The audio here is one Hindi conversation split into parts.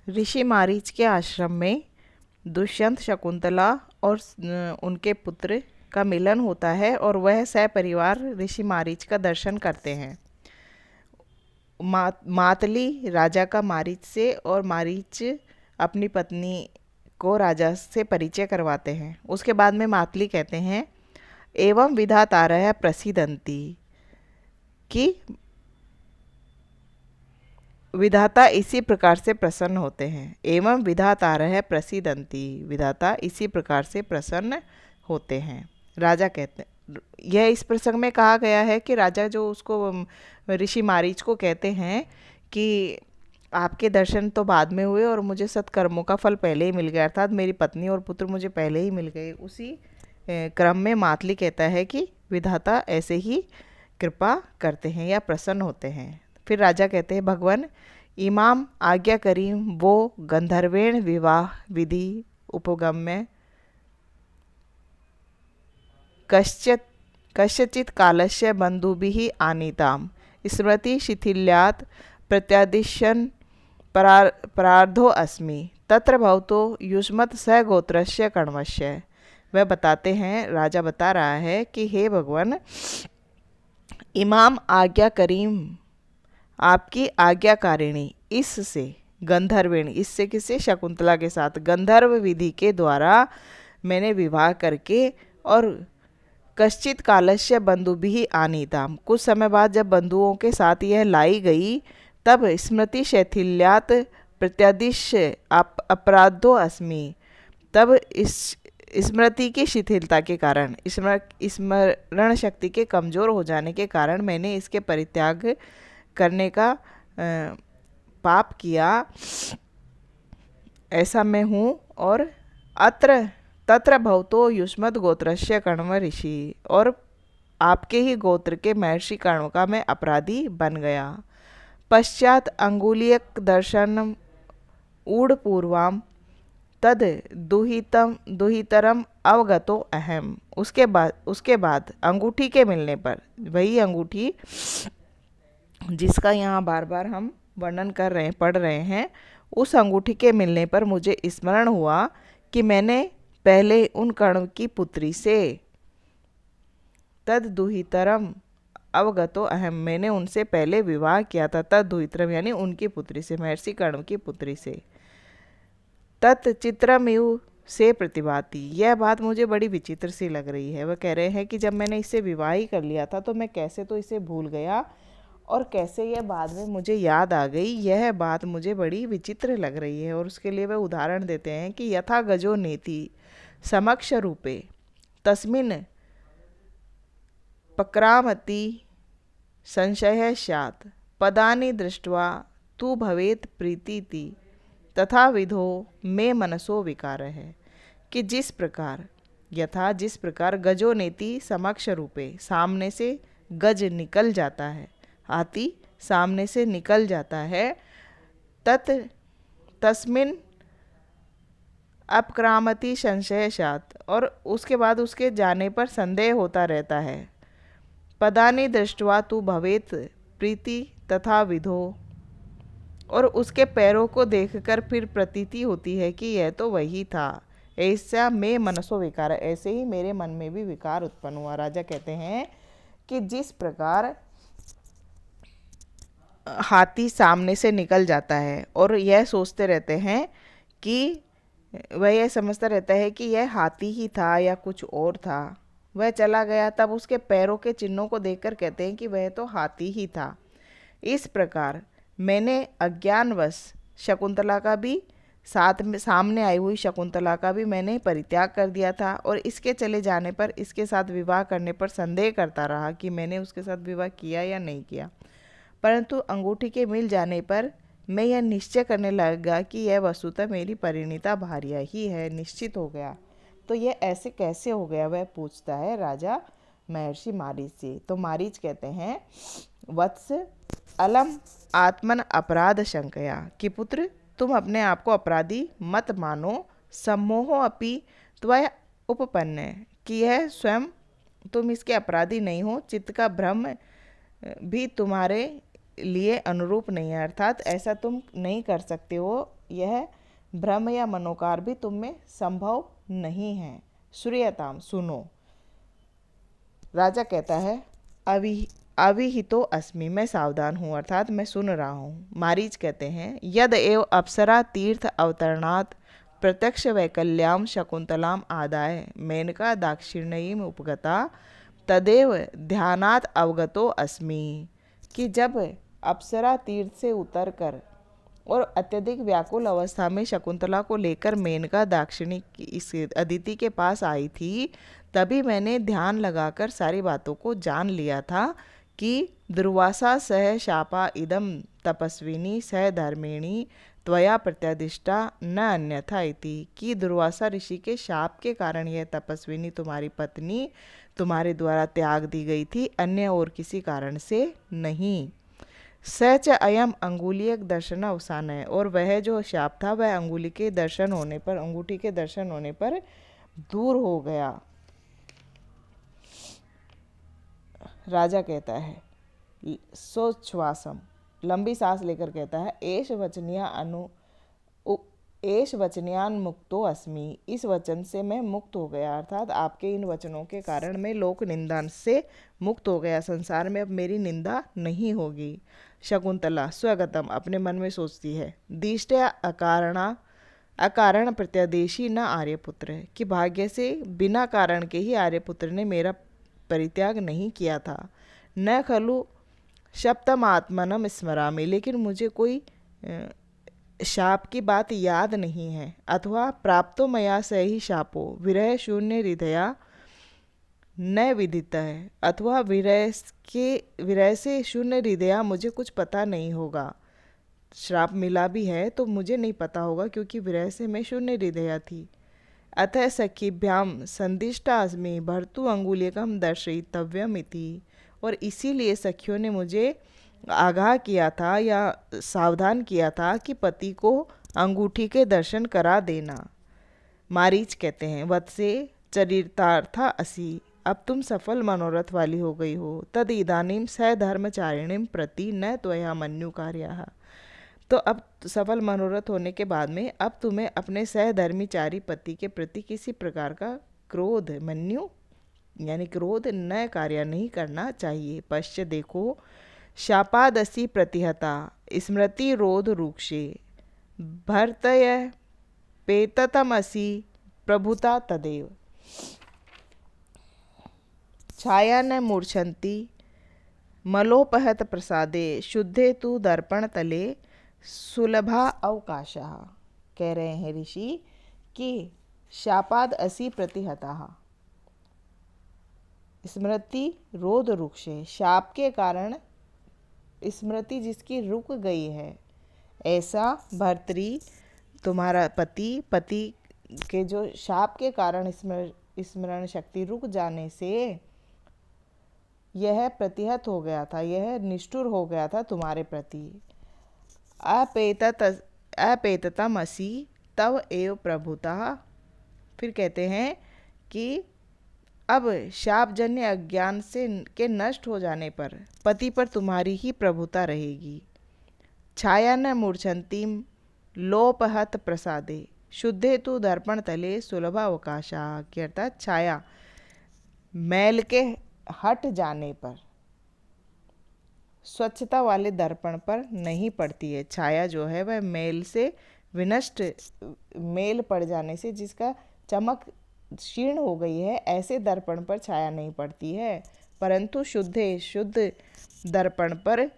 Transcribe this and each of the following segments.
ऋषि मारीच के आश्रम में दुष्यंत, शकुंतला और उनके पुत्र का मिलन होता है और वह सपरिवार ऋषि मारीच का दर्शन करते हैं। मातली राजा का मारीच से और मारीच अपनी पत्नी को राजा से परिचय करवाते हैं। उसके बाद में मातली कहते हैं, एवं विधातारः प्रसीदन्ति, कि विधाता इसी प्रकार से प्रसन्न होते हैं। एवं विधातारः प्रसीदन्ति, विधाता इसी प्रकार से प्रसन्न होते हैं। राजा कहते हैं, यह इस प्रसंग में कहा गया है कि राजा जो उसको ऋषि मारीच को कहते हैं कि आपके दर्शन तो बाद में हुए और मुझे सत्कर्मों का फल पहले ही मिल गया, अर्थात मेरी पत्नी और पुत्र मुझे पहले ही मिल गए। उसी क्रम में मातली कहता है कि विधाता ऐसे ही कृपा करते हैं या प्रसन्न होते हैं। फिर राजा कहते हैं, भगवान इमाम आज्ञा करीम वो गंधर्वेण विवाह विधि उपगम्य कस्यचित् कालस्य बन्धुभिः आनीताम् स्मृति शिथिल्यात् प्रत्यादिश्यन् परार्धो अस्मि तत्र भवतो युष्मत् स गोत्रस्य कण्वस्य। वह बताते हैं, राजा बता रहा है कि हे भगवान, इमाम आज्ञा करीम, आपकी आज्ञाकारिणी, इससे गंधर्विणी, इससे किसे, शकुंतला के साथ गंधर्व विधि के द्वारा मैंने विवाह करके और कश्चित कालस्य बंधु भी आनीताम, कुछ समय बाद जब बंधुओं के साथ यह लाई गई तब स्मृति शैथिल्यात प्रत्यादिश अपराधो अस्मि, तब इस स्मृति की शिथिलता के कारण, स्मरण शक्ति के कमज़ोर हो जाने के कारण मैंने इसके परित्याग करने का पाप किया, ऐसा मैं हूँ। और अत्र तत्र भवतो युष्मद् गोत्रस्य कण्व ऋषि, और आपके ही गोत्र के महर्षि कण्व का मैं अपराधी बन गया। पश्चात अंगुलीयक दर्शन ऊढ़ पूर्वाम तद दुहितरम अवगतो अहम, उसके बाद अंगूठी के मिलने पर, वही अंगूठी जिसका यहाँ बार बार हम वर्णन कर रहे हैं, पढ़ रहे हैं, उस अंगूठी के मिलने पर मुझे स्मरण हुआ कि मैंने पहले उन कण्व की पुत्री से, तद दुहितरम अवगतो अहम, मैंने उनसे पहले विवाह किया था, तद दुहितरम यानी उनकी पुत्री से, महर्षि कण्व की पुत्री से। तत् चित्रमिव से प्रतिभाति, यह बात मुझे बड़ी विचित्र सी लग रही है। वह कह रहे हैं कि जब मैंने इससे विवाह ही कर लिया था तो मैं कैसे तो इसे भूल गया और कैसे यह बाद में मुझे याद आ गई, यह बात मुझे बड़ी विचित्र लग रही है। और उसके लिए वह उदाहरण देते हैं कि यथा गजो नेति समक्ष रूपे तस्मिन् पक्रामति संशय स्यात् पदानि दृष्ट्वा तु भवेत् प्रीतिति तथा विधो में मनसो विकार है, कि जिस प्रकार, यथा जिस प्रकार गजो नेति समक्ष रूपे, सामने से गज निकल जाता है, हाथी सामने से निकल जाता है, तस्मिन अपक्रामति संशयशात, और उसके बाद उसके जाने पर संदेह होता रहता है। पदानि दृष्ट्वा तु भवेत प्रीति तथा विधो, और उसके पैरों को देखकर फिर प्रतीति होती है कि यह तो वही था। ऐसा में मनसो विकार, ऐसे ही मेरे मन में भी विकार उत्पन्न हुआ। राजा कहते हैं कि जिस प्रकार हाथी सामने से निकल जाता है और यह सोचते रहते हैं कि वह यह समझता रहता है कि यह हाथी ही था या कुछ और था, वह चला गया, तब उसके पैरों के चिन्हों को देखकर कहते हैं कि वह तो हाथी ही था। इस प्रकार मैंने अज्ञानवश शकुंतला का भी साथ में, सामने आई हुई शकुंतला का भी मैंने परित्याग कर दिया था, और इसके चले जाने पर, इसके साथ विवाह करने पर संदेह करता रहा कि मैंने उसके साथ विवाह किया या नहीं किया। परंतु अंगूठी के मिल जाने पर मैं यह निश्चय करने लगा कि यह वस्तुतः मेरी परिणीता भार्या ही है, निश्चित हो गया। तो यह ऐसे कैसे हो गया, वह पूछता है राजा महर्षि मारीच से। तो मारीच कहते हैं, वत्स अलम आत्मन अपराध शंकया, कि पुत्र तुम अपने आप को अपराधी मत मानो, सम्मोहो अपि त्वया उपपन्न, कि यह स्वयं तुम इसके अपराधी नहीं हो, चित्त का भ्रम भी तुम्हारे लिए अनुरूप नहीं है, अर्थात ऐसा तुम नहीं कर सकते हो, यह भ्रम या मनोकार भी तुम में संभव नहीं है। श्रूयताम, सुनो। राजा कहता है अविहितो अस्मि, मैं सावधान हूँ, अर्थात मैं सुन रहा हूँ। मारीच कहते हैं यद एव अप्सरा तीर्थ अवतरणात् प्रत्यक्ष वैकल्याम शकुंतलाम आदाय मेनका दाक्षिण्यीम उपगता तदेव ध्यानात् अवगतो अस्मि, कि जब अप्सरा तीर्थ से उतरकर और अत्यधिक व्याकुल अवस्था में शकुंतला को लेकर मेनका दाक्षिणी इस अदिति के पास आई थी, तभी मैंने ध्यान लगाकर सारी बातों को जान लिया था कि दुर्वासा सह शापा इदम तपस्विनी सह धर्मिणी त्वया प्रत्यादिष्टा न अन्यथा इति, कि दुर्वासा ऋषि के शाप के कारण यह तपस्विनी तुम्हारी पत्नी तुम्हारे द्वारा त्याग दी गई थी, अन्य और किसी कारण से नहीं। सच अयम अंगुलीय दर्शन अवसान है, और वह जो शाप था वह अंगुली के दर्शन होने पर, अंगूठी के दर्शन होने पर दूर हो गया। राजा कहता है सोच्छ्वासम, लंबी सांस लेकर कहता है एष वचनियान मुक्तो अस्मि, इस वचन से मैं मुक्त हो गया, अर्थात आपके इन वचनों के कारण मैं लोक निंदा से मुक्त हो गया, संसार में अब मेरी निंदा नहीं होगी। शकुंतला स्वगतम, अपने मन में सोचती है दिष्टे अकारण प्रत्यादेशी न आर्यपुत्र, कि भाग्य से बिना कारण के ही आर्यपुत्र ने मेरा परित्याग नहीं किया था। न खलु सप्तम आत्मनम स्मरामि, लेकिन मुझे कोई शाप की बात याद नहीं है। अथवा प्राप्तो मया सही शापो विरह शून्य हृदया न विदित है, अथवा विरह से शून्य हृदया मुझे कुछ पता नहीं होगा। श्राप मिला भी है तो मुझे नहीं पता होगा, क्योंकि विरह से मैं शून्य हृदया थी। अतः सखीभ्याम संदिष्टा अस्मि भर्तु अंगुलीकम दर्शयितव्यम इति, और इसीलिए सखियों ने मुझे आगाह किया था या सावधान किया था कि पति को अंगूठी के दर्शन करा देना। मारीच कहते हैं वत्से चरितार्था असी, अब तुम सफल मनोरथ वाली हो गई हो। तद इदानीम सधर्मचारिणीम प्रति न त्वया मन्यु कार्याः, तो अब सफल मनोरथ होने के बाद में अब तुम्हें अपने सहधर्मीचारी पति के प्रति किसी प्रकार का क्रोध, मन्यु यानी क्रोध, न कार्य नहीं करना चाहिए। पश्च देखो शापादसी प्रतिहता स्मृति रोध रूक्षे भर्तय पेततमसी प्रभुता तदेव, छाया न मूर्छन्ति मलोपहत प्रसादे शुद्धे तु दर्पण तले सुलभा अवकाशः। कह रहे हैं ऋषि कि शापाद असी प्रतिहता स्मृति रोध रुक्षे, शाप के कारण स्मृति जिसकी रुक गई है, ऐसा भर्तरी तुम्हारा पति के जो शाप के कारण स्मरण शक्ति रुक जाने से यह प्रतिहत हो गया था, यह निष्ठुर हो गया था तुम्हारे प्रति। अपेततम असी तव एव प्रभुता, फिर कहते हैं कि अब शापजन्य अज्ञान से के नष्ट हो जाने पर पति पर तुम्हारी ही प्रभुता रहेगी। छाया न मूर्छन्तीम लोपहत प्रसादे शुद्धे तु दर्पण तले सुलभा अवकाशा, की अर्थात छाया मैल के हट जाने पर स्वच्छता वाले दर्पण पर नहीं पड़ती है। छाया जो है वह मेल से विनष्ट, मेल पड़ जाने से जिसका चमक क्षीण हो गई है, ऐसे दर्पण पर छाया नहीं पड़ती है, परंतु शुद्ध दर्पण पर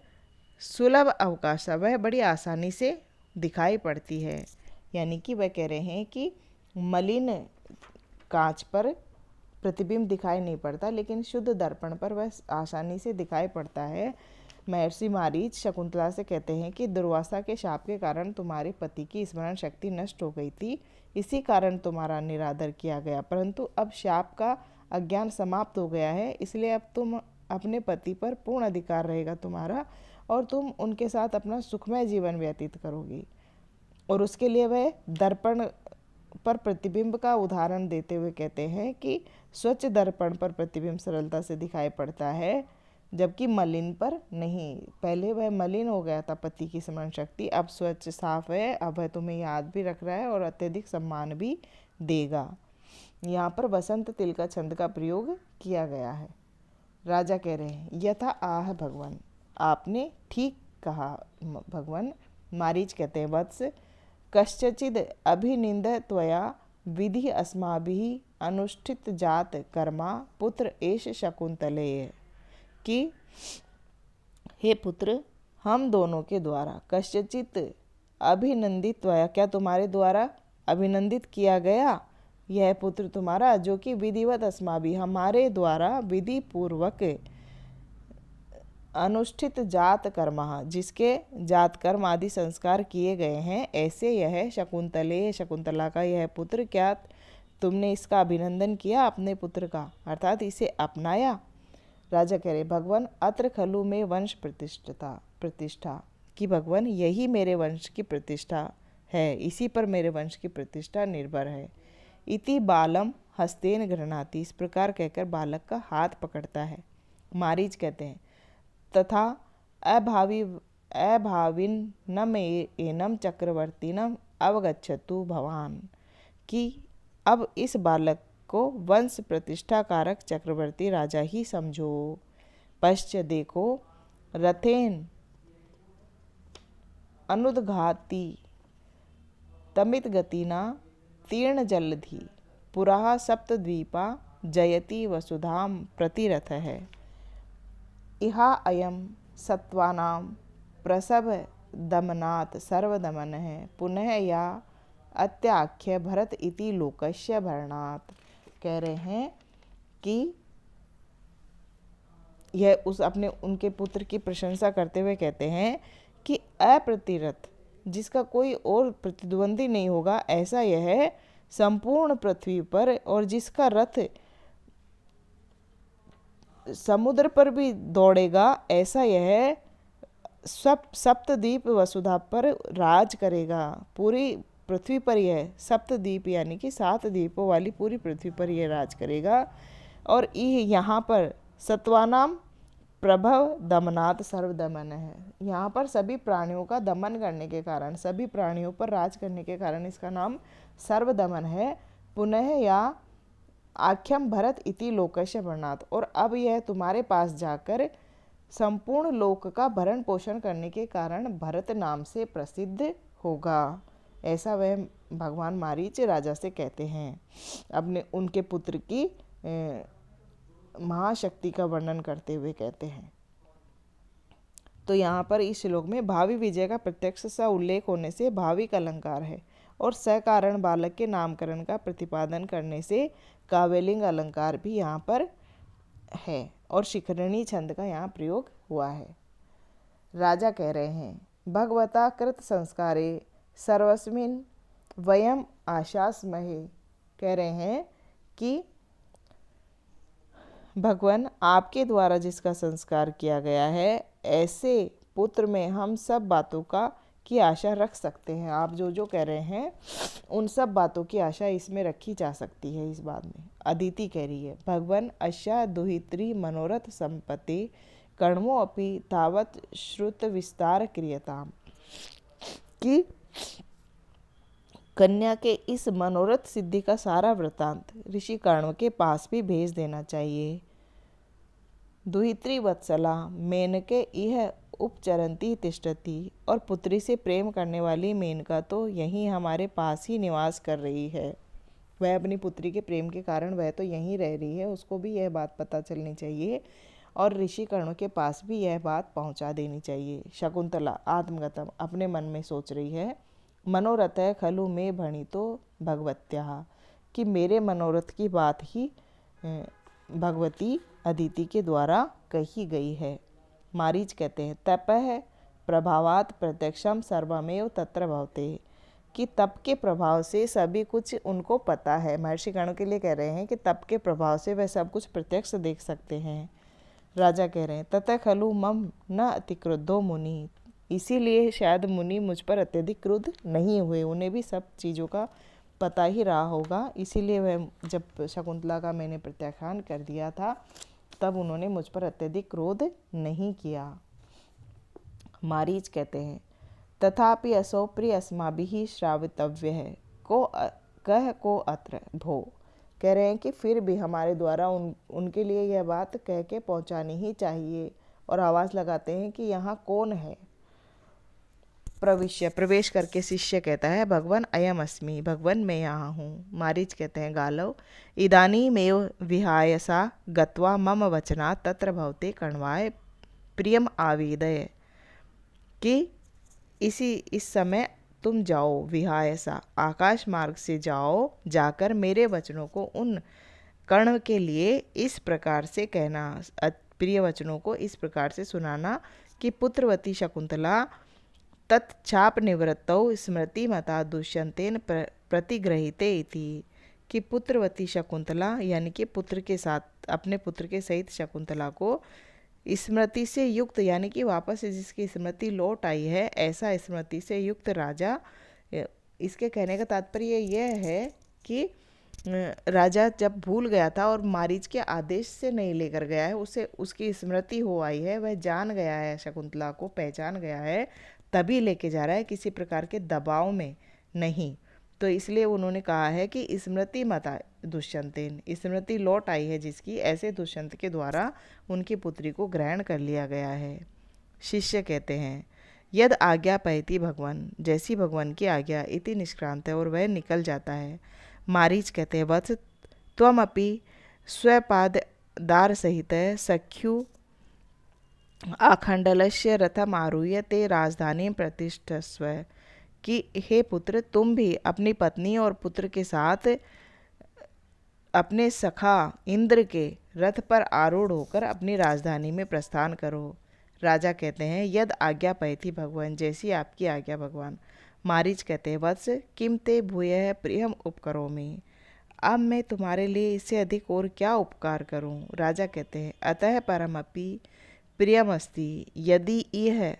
सुलभ अवकाश वह बड़ी आसानी से दिखाई पड़ती है। यानी कि वह कह रहे हैं कि मलिन कांच पर प्रतिबिंब दिखाई नहीं पड़ता, लेकिन शुद्ध दर्पण पर वह आसानी से दिखाई पड़ता है। महर्षि मारीच शकुंतला से कहते हैं कि दुर्वासा के शाप के कारण तुम्हारे पति की स्मरण शक्ति नष्ट हो गई थी, इसी कारण तुम्हारा निरादर किया गया, परंतु अब शाप का अज्ञान समाप्त हो गया है, इसलिए अब तुम अपने पति पर पूर्ण अधिकार रहेगा तुम्हारा, और तुम उनके साथ अपना सुखमय जीवन व्यतीत करोगी। और उसके लिए वह दर्पण पर प्रतिबिंब का उदाहरण देते हुए कहते हैं कि स्वच्छ दर्पण पर प्रतिबिंब सरलता से दिखाई पड़ता है, जबकि मलिन पर नहीं। पहले वह मलिन हो गया था पति की स्मरण शक्ति, अब स्वच्छ साफ है, अब वह तुम्हें याद भी रख रहा है और अत्यधिक सम्मान भी देगा। यहाँ पर वसंत तिल का छंद का प्रयोग किया गया है। राजा कह रहे हैं यथा आह भगवान, आपने ठीक कहा भगवान। मारीच कहते हैं वत्स, कश्चिद अभिनिंद त्वया विधि अस्माभिः अनुष्ठित जात कर्मा पुत्र एष शकुंतले, कि हे पुत्र, हम दोनों के द्वारा कश्चित अभिनंदित त्वया, क्या तुम्हारे द्वारा अभिनंदित किया गया यह पुत्र तुम्हारा, जो कि विधिवत अस्माभिः, हमारे द्वारा विधि पूर्वक अनुष्ठित जात कर्म, जिसके जात कर्म आदि संस्कार किए गए हैं, ऐसे यह शकुंतले, शकुंतला का यह पुत्र, क्या तुमने इसका अभिनंदन किया अपने पुत्र का, अर्थात इसे अपनाया। राजा कह रहे भगवान अत्र खलु में वंश प्रतिष्ठा, कि भगवान यही मेरे वंश की प्रतिष्ठा है, इसी पर मेरे वंश की प्रतिष्ठा निर्भर है। इति बालम हस्तेन गृह्णाति, इस प्रकार कहकर बालक का हाथ पकड़ता है। मारीच कहते हैं तथा अभाविन नम एनम चक्रवर्तीनम अवगच्छतु भवान, कि अब इस बालक को वंश प्रतिष्ठा कारक चक्रवर्ती राजा ही समझो। पश्च देखो रथेन अनुदघाती तमित गतिना तीर्ण जलधि पुरा सप्तद्वीपा जयति वसुधाम प्रतिरथ है। इहा अयम सत्वानां प्रसव दमनात् सर्वदमन है, पुनः या अत्याख्य भरत इति लोकस्य भरणात्। कह रहे हैं कि यह अपने उनके पुत्र की प्रशंसा करते हुए कहते हैं कि अप्रतिरथ, जिसका कोई और प्रतिद्वंदी नहीं होगा, ऐसा यह संपूर्ण पृथ्वी पर, और जिसका रथ समुद्र पर भी दौड़ेगा, ऐसा यह सप्तद्वीप वसुधा पर राज करेगा। पूरी पृथ्वी पर यह सप्तद्वीप यानी कि 7 द्वीपों वाली पूरी पृथ्वी पर यह राज करेगा। और यहाँ पर सत्वानाम प्रभव दमनात् सर्वदमन है, यहाँ पर सभी प्राणियों का दमन करने के कारण, सभी प्राणियों पर राज करने के कारण इसका नाम सर्वदमन है। पुनः या आख्यम भरत इति लोकस्य भरणात्, और अब यह तुम्हारे पास जाकर संपूर्ण लोक का भरण पोषण करने के कारण भरत नाम से प्रसिद्ध होगा। ऐसा वह भगवान मारीच राजा से कहते हैं, अपने उनके पुत्र की महाशक्ति का वर्णन करते हुए कहते हैं। तो यहाँ पर इस श्लोक में भावी विजय का प्रत्यक्ष सा उल्लेख होने से भाविक अलंकार है, और सकारण बालक के नामकरण का प्रतिपादन करने से काव्यलिंग अलंकार भी यहाँ पर है, और शिखरणी छंद का यहाँ प्रयोग हुआ है। राजा कह रहे हैं भगवता कृत संस्कारे सर्वस्मिन वयम आशास्महे, कह रहे हैं कि भगवान आपके द्वारा जिसका संस्कार किया गया है, ऐसे पुत्र में हम सब बातों की आशा रख सकते हैं। आप जो जो कह रहे हैं उन सब बातों की आशा इसमें रखी जा सकती है। इस बात में अदिति कह रही है भगवान अशा दुहित्री मनोरथ संपत्ति कर्णो अपि तावत श्रुत विस्तार क्रियताम, कि कन्या के इस मनोरथ सिद्धि का सारा वृतांत ऋषि कर्ण के पास भी भेज देना चाहिए। दुहित्री वत्सला मेनके यह उपचरंती तिष्ठति, और पुत्री से प्रेम करने वाली मेनका तो यहीं हमारे पास ही निवास कर रही है। वह अपनी पुत्री के प्रेम के कारण वह तो यहीं रह रही है, उसको भी यह बात पता चलनी चाहिए और ऋषि कर्णों के पास भी यह बात पहुंचा देनी चाहिए। शकुंतला आत्मगतम अपने मन में सोच रही है मनोरथ है खलु में भणितो भगवत्या, कि मेरे मनोरथ की बात ही भगवती अदिति के द्वारा कही गई है। मारीच कहते हैं तपः प्रभावात प्रत्यक्षम सर्वमेव तत्र भवते, कि तप के प्रभाव से सभी कुछ उनको पता है। महर्षि कर्ण के लिए कह रहे हैं कि तप के प्रभाव से वह सब कुछ प्रत्यक्ष देख सकते हैं। राजा कह रहे हैं ततः खलु मम न अतिक्रुद्धो मुनि, इसीलिए शायद मुनि मुझ पर अत्यधिक क्रुद्ध नहीं हुए, उन्हें भी सब चीज़ों का पता ही रहा होगा। इसीलिए वह जब शकुंतला का मैंने प्रत्याख्यान कर दिया था तब उन्होंने मुझ पर अत्यधिक क्रोध नहीं किया। मारीच कहते हैं, तथापि असौ प्रिय अस्माभिः श्रावितव्य है कह को अत्र भो। कह रहे हैं कि फिर भी हमारे द्वारा उनके लिए यह बात कह के पहुंचानी ही चाहिए। और आवाज़ लगाते हैं कि यहाँ कौन है। प्रविश्य प्रवेश करके शिष्य कहता है, भगवान अयम अस्मि, भगवान मैं यहाँ हूँ। मारीच कहते हैं, गालव इदानीमेव विहायसा गत्वा मम वचना तत्र भवते कण्वाय प्रियम आवेदय, कि इस समय तुम जाओ, विहायसा आकाश मार्ग से जाओ, जाकर मेरे वचनों को उन कर्ण के लिए इस प्रकार से कहना, प्रिय वचनों को इस प्रकार से सुनाना कि पुत्रवती शकुंतला तत्छाप निवृत्तौ स्मृति मता दुष्यंतेन प्रतिग्रहीते इति, कि पुत्रवती शकुंतला यानी कि पुत्र के साथ, अपने पुत्र के सहित शकुंतला को स्मृति से युक्त, यानी कि वापस से जिसकी स्मृति लौट आई है, ऐसा स्मृति से युक्त राजा। इसके कहने का तात्पर्य यह है कि राजा जब भूल गया था और मारीच के आदेश से नहीं लेकर गया है, उसे उसकी स्मृति हो आई है, वह जान गया है, शकुंतला को पहचान गया है, तभी लेके जा रहा है, किसी प्रकार के दबाव में नहीं। तो इसलिए उन्होंने कहा है कि स्मृति मता दुष्यंतेन, स्मृति लौट आई है जिसकी, ऐसे दुष्यंत के द्वारा उनकी पुत्री को ग्रहण कर लिया गया है। शिष्य कहते हैं, यद आज्ञा पहती भगवान, जैसी भगवान की आज्ञा, इति निष्क्रांत है, और वह निकल जाता है। मारीच कहते हैं, वत्स त्वमपि स्वपादार सहित सख्यु आखंडलस्य रथमारुह्य ते राजधानी प्रतिष्ठस्व, कि हे पुत्र, तुम भी अपनी पत्नी और पुत्र के साथ अपने सखा इंद्र के रथ पर आरूढ़ होकर अपनी राजधानी में प्रस्थान करो। राजा कहते हैं, यद आज्ञा पयति भगवान, जैसी आपकी आज्ञा भगवान। मारीच कहते हैं, वत्स किम ते भूयः प्रियम उपकरोमि, अब मैं तुम्हारे लिए इससे अधिक और क्या उपकार करूं। राजा कहते हैं, अतः परमपि प्रियम अस्ति, यदि यह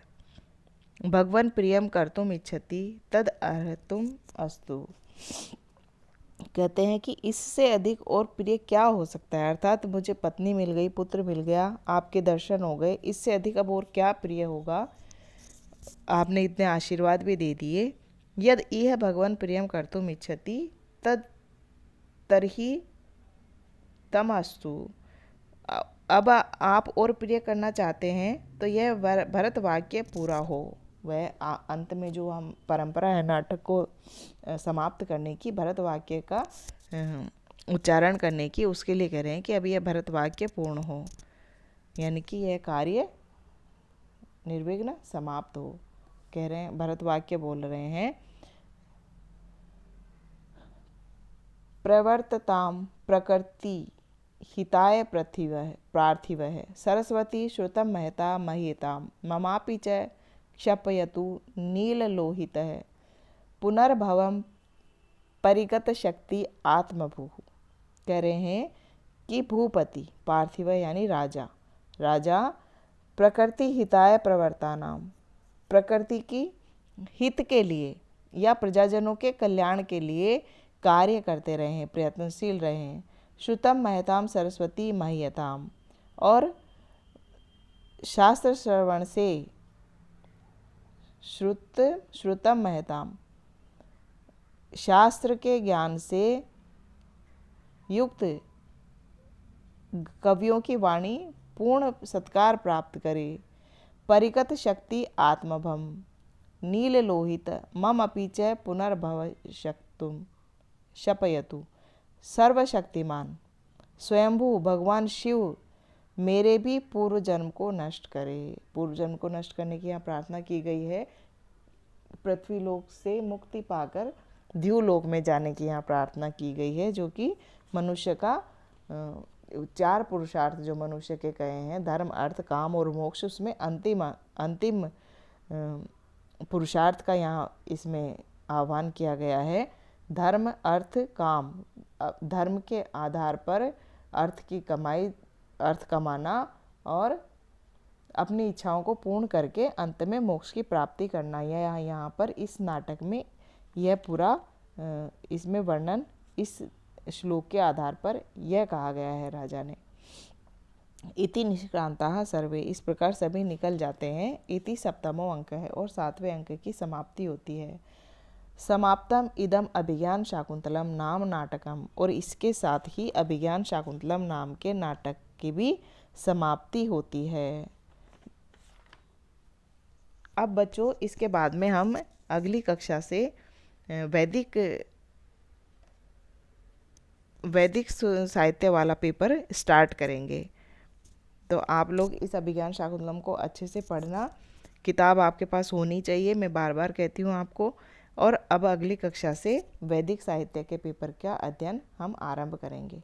भगवान प्रियम कर्तुम इच्छति तद अर्हतुम अस्तु। कहते हैं कि इससे अधिक और प्रिय क्या हो सकता है, अर्थात मुझे पत्नी मिल गई, पुत्र मिल गया, आपके दर्शन हो गए, इससे अधिक अब और क्या प्रिय होगा। आपने इतने आशीर्वाद भी दे दिए। यद यह भगवान प्रियम कर्तुम इच्छति तद तरही तम अस्तु, अब आप और प्रिय करना चाहते हैं तो यह भरत वाक्य पूरा हो। वह अंत में जो हम परंपरा है नाटक को समाप्त करने की, भरत वाक्य का उच्चारण करने की, उसके लिए कह रहे हैं कि अब यह भरत वाक्य पूर्ण हो, यानी कि यह कार्य निर्विघ्न समाप्त हो। कह रहे हैं, भरत वाक्य बोल रहे हैं, प्रवर्तताम प्रकृति हिताय पार्थिवः सरस्वती श्रुतं महता मह्यताम ममापि च क्षपयतु नीललोहितः पुनर्भवम परिगत शक्ति आत्मभूः। कह रहे हैं कि भूपति, पार्थिव यानी राजा, राजा प्रकृति हिताय प्रवर्तानाम, प्रकृति की हित के लिए या प्रजाजनों के कल्याण के लिए कार्य करते रहे हैं, प्रयत्नशील रहे हैं। श्रुतम महताम सरस्वती मह्यताम, और शास्त्र श्रवण से, श्रुतम महताम, शास्त्र के ज्ञान से युक्त कवियों की वाणी पूर्ण सत्कार प्राप्त करे। परिगत शक्ति आत्मभम नील लोहित मम अपि च पुनर्भव शक्तुम शपयतु, सर्वशक्तिमान स्वयंभू भगवान शिव मेरे भी पूर्व जन्म को नष्ट करे। पूर्व जन्म को नष्ट करने की यहाँ प्रार्थना की गई है। पृथ्वी लोक से मुक्ति पाकर द्यूलोक में जाने की यहाँ प्रार्थना की गई है, जो कि मनुष्य का 4 पुरुषार्थ जो मनुष्य के कहे हैं, धर्म अर्थ काम और मोक्ष, उसमें अंतिम पुरुषार्थ का यहाँ इसमें आह्वान किया गया है। धर्म अर्थ काम, धर्म के आधार पर अर्थ की कमाई, अर्थ कमाना और अपनी इच्छाओं को पूर्ण करके अंत में मोक्ष की प्राप्ति करना। यह यहाँ पर इस नाटक में यह पूरा इसमें वर्णन इस श्लोक के आधार पर यह कहा गया है राजा ने। इति निष्क्रांताः सर्वे, इस प्रकार सभी निकल जाते हैं। इति सप्तमो अंक है और 7वें अंक की समाप्ति होती है। समाप्तम इदम अभिज्ञान शाकुंतलम नाम नाटकम, और इसके साथ ही अभिज्ञान शाकुंतलम नाम के नाटक की भी समाप्ति होती है। अब बच्चों इसके बाद में हम अगली कक्षा से वैदिक साहित्य वाला पेपर स्टार्ट करेंगे। तो आप लोग इस अभिज्ञान शाकुंतलम को अच्छे से पढ़ना, किताब आपके पास होनी चाहिए, मैं बार बार कहती हूँ आपको। और अब अगली कक्षा से वैदिक साहित्य के पेपर का अध्ययन हम आरंभ करेंगे।